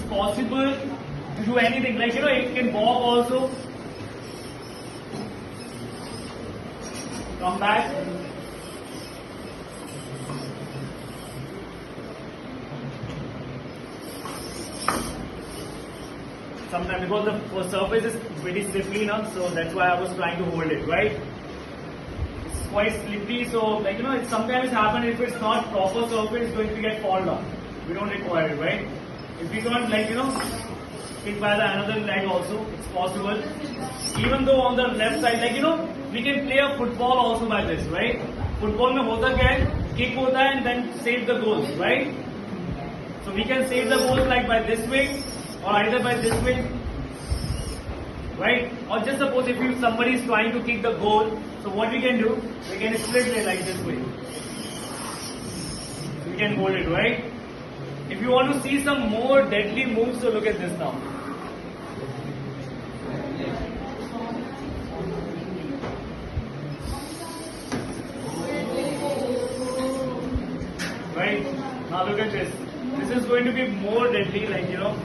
possible to do anything. Like, you know, it can walk also. Come back. Sometimes because the surface is pretty slippery now, so that's why I was trying to hold it, right? It's quite slippery, so like, you know, it sometimes happens if it's not proper surface, it's going to get fall down. We don't require it, right? If we can't, like, you know, kick by the another leg also, it's possible. Even though on the left side, like, you know, we can play a football also by this, right? Football mein hota kya hai? Kick hota hai and then save the goals, right? So we can save the goals like by this way, or either by this way, right? Or just suppose if somebody is trying to kick the goal, so what we can do, we can split it like this way. We can hold it, right? If you want to see some more deadly moves, so look at this now. Right? Now look at this. This is going to be more deadly, like, you know.